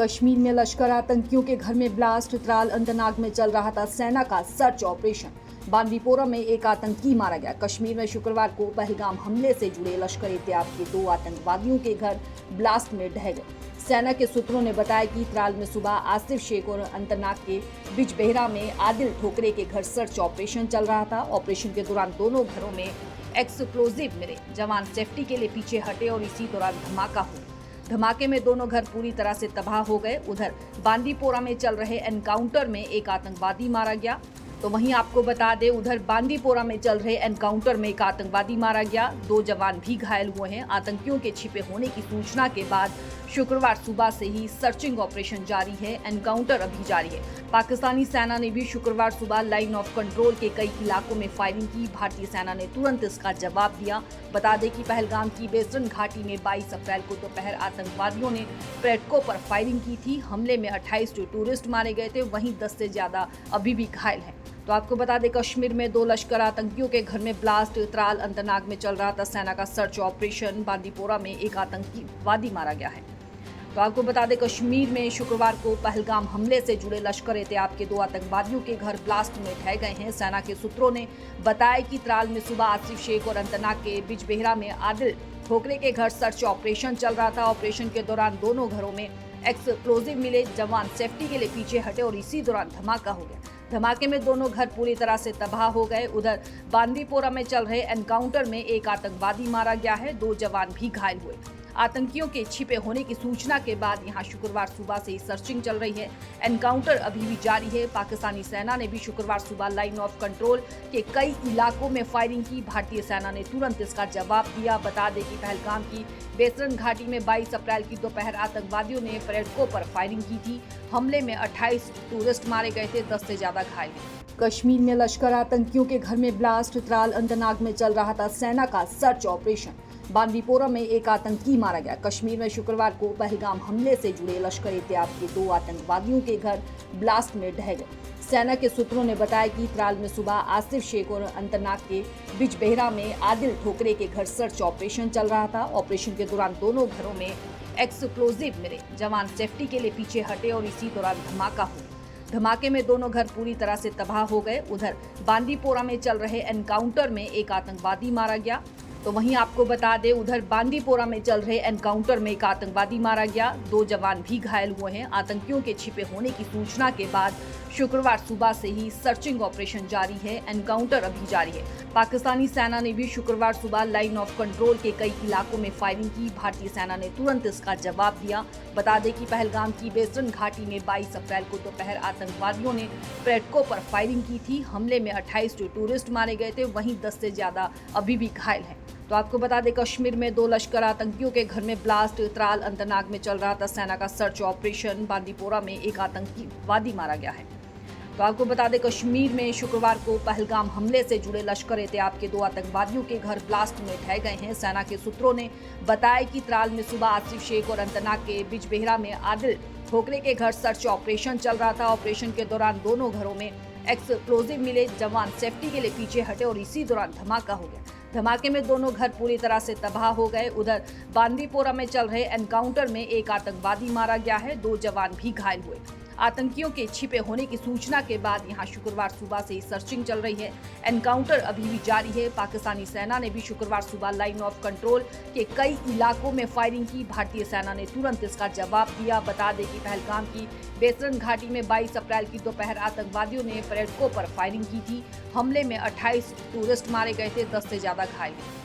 कश्मीर में लश्कर आतंकियों के घर में ब्लास्ट। त्राल अंतनाग में चल रहा था सेना का सर्च ऑपरेशन। बांदीपोरा में एक आतंकी मारा गया। कश्मीर में शुक्रवार को पहलगाम हमले से जुड़े लश्कर-ए-तैयबा के 2 आतंकवादियों के घर ब्लास्ट में ढह गए। सेना के सूत्रों ने बताया कि त्राल में सुबह आसिफ शेख और अंतनाग के बिजबेहरा में आदिल ठोकरे के घर सर्च ऑपरेशन चल रहा था। ऑपरेशन के दौरान दोनों घरों में एक्सप्लोजिव मिले। जवान सेफ्टी के लिए पीछे हटे और इसी दौरान धमाका हुआ। धमाके में दोनों घर पूरी तरह से तबाह हो गए। उधर बांदीपोरा में चल रहे एनकाउंटर में एक आतंकवादी मारा गया। तो वहीं आपको बता दें, उधर बांदीपोरा में चल रहे एनकाउंटर में एक आतंकवादी मारा गया। 2 जवान भी घायल हुए हैं। आतंकियों के छिपे होने की सूचना के बाद शुक्रवार सुबह से ही सर्चिंग ऑपरेशन जारी है। एनकाउंटर अभी जारी है। पाकिस्तानी सेना ने भी शुक्रवार सुबह लाइन ऑफ कंट्रोल के कई इलाकों में फायरिंग की। भारतीय सेना ने तुरंत इसका जवाब दिया। बता दें कि पहलगाम की बेसरन घाटी में 22 अप्रैल को दोपहर आतंकवादियों ने पर्यटकों पर फायरिंग की थी। हमले में 28 टूरिस्ट मारे गए थे, वहीं 10 से ज्यादा अभी भी घायल हैं। तो आपको बता दें, कश्मीर में 2 लश्कर आतंकियों के घर में ब्लास्ट। त्राल अंतनाग में चल रहा था सेना का सर्च ऑपरेशन। बांदीपोरा में एक आतंकवादी मारा गया है। तो आपको बता दें, कश्मीर में शुक्रवार को पहलगाम हमले से जुड़े लश्कर-ए-तैयबा के 2 आतंकवादियों के घर ब्लास्ट में ढह गए हैं। सेना के सूत्रों ने बताया कि त्राल में सुबह आसिफ शेख और अंतनाग के बिजबेहरा में आदिल ठोकरे के घर सर्च ऑपरेशन चल रहा था। ऑपरेशन के दौरान दोनों घरों में एक्सप्लोजिव मिले। जवान सेफ्टी के लिए पीछे हटे और इसी दौरान धमाका हो गया। धमाके में दोनों घर पूरी तरह से तबाह हो गए। उधर बांदीपोरा में चल रहे एनकाउंटर में एक आतंकवादी मारा गया है। 2 जवान भी घायल हुए। आतंकियों के छिपे होने की सूचना के बाद यहां शुक्रवार सुबह से ही सर्चिंग चल रही है। एनकाउंटर अभी भी जारी है। पाकिस्तानी सेना ने भी शुक्रवार सुबह लाइन ऑफ कंट्रोल के कई इलाकों में फायरिंग की। भारतीय सेना ने तुरंत इसका जवाब दिया। बता दें कि पहलगाम की बेसरन घाटी में 22 अप्रैल की दोपहर आतंकवादियों ने पर्यटकों पर फायरिंग की थी। हमले में 28 टूरिस्ट मारे गए थे, 10 से ज्यादा घायल। कश्मीर में लश्कर आतंकियों के घर में ब्लास्ट। त्राल अंतनाग में चल रहा था सेना का सर्च ऑपरेशन। बांदीपोरा में एक आतंकी मारा गया। कश्मीर में शुक्रवार को पहलगाम हमले से जुड़े लश्कर-ए-तैयबा के 2 आतंकवादियों के घर ब्लास्ट में ढह गए। सेना के सूत्रों ने बताया कि त्राल में सुबह आसिफ शेख और अंतनाग के बिजबेहरा में आदिल ठोकरे के घर सर्च ऑपरेशन चल रहा था। ऑपरेशन के दौरान दोनों घरों में एक्सप्लोजिव मिले। जवान सेफ्टी के लिए पीछे हटे और इसी दौरान धमाका हुआ। धमाके में दोनों घर पूरी तरह से तबाह हो गए। उधर बांदीपोरा में चल रहे एनकाउंटर में एक आतंकवादी मारा गया। तो वहीं आपको बता दें, उधर बांदीपोरा में चल रहे एनकाउंटर में एक आतंकवादी मारा गया। 2 जवान भी घायल हुए हैं। आतंकियों के छिपे होने की सूचना के बाद शुक्रवार सुबह से ही सर्चिंग ऑपरेशन जारी है। एनकाउंटर अभी जारी है। पाकिस्तानी सेना ने भी शुक्रवार सुबह लाइन ऑफ कंट्रोल के कई इलाकों में फायरिंग की। भारतीय सेना ने तुरंत इसका जवाब दिया। बता दें कि पहलगाम की बेसरन घाटी में 22 अप्रैल को दोपहर आतंकवादियों ने पर्यटकों पर फायरिंग की थी। हमले में 28 टूरिस्ट मारे गए थे, वहीं 10 से ज्यादा अभी भी घायल हैं। तो आपको बता दें, कश्मीर में 2 लश्कर आतंकियों के घर में ब्लास्ट। त्राल अंतनाग में चल रहा था सेना का सर्च ऑपरेशन। बांदीपोरा में एक आतंकवादी मारा गया है। तो आपको बता दें, कश्मीर में शुक्रवार को पहलगाम हमले से जुड़े लश्कर-ए-तैयबा के 2 आतंकवादियों के घर ब्लास्ट में ढह गए हैं। सेना के सूत्रों ने बताया कि त्राल में सुबह आसिफ शेख और अंतनाग के बिजबेहरा में आदिल ठोकरे के घर सर्च ऑपरेशन चल रहा था। ऑपरेशन के दौरान दोनों घरों में एक्सप्लोजिव मिले। जवान सेफ्टी के लिए पीछे हटे और इसी दौरान धमाका हो गया। धमाके में दोनों घर पूरी तरह से तबाह हो गए। उधर बांदीपोरा में चल रहे एनकाउंटर में एक आतंकवादी मारा गया है। 2 जवान भी घायल हुए। आतंकियों के छिपे होने की सूचना के बाद यहां शुक्रवार सुबह से ही सर्चिंग चल रही है। एनकाउंटर अभी भी जारी है। पाकिस्तानी सेना ने भी शुक्रवार सुबह लाइन ऑफ कंट्रोल के कई इलाकों में फायरिंग की। भारतीय सेना ने तुरंत इसका जवाब दिया। बता दें कि पहलगाम की बेसरन घाटी में 22 अप्रैल की दोपहर आतंकवादियों ने पर्यटकों पर फायरिंग की थी। हमले में 28 टूरिस्ट मारे गए थे, 10 से ज्यादा घायल।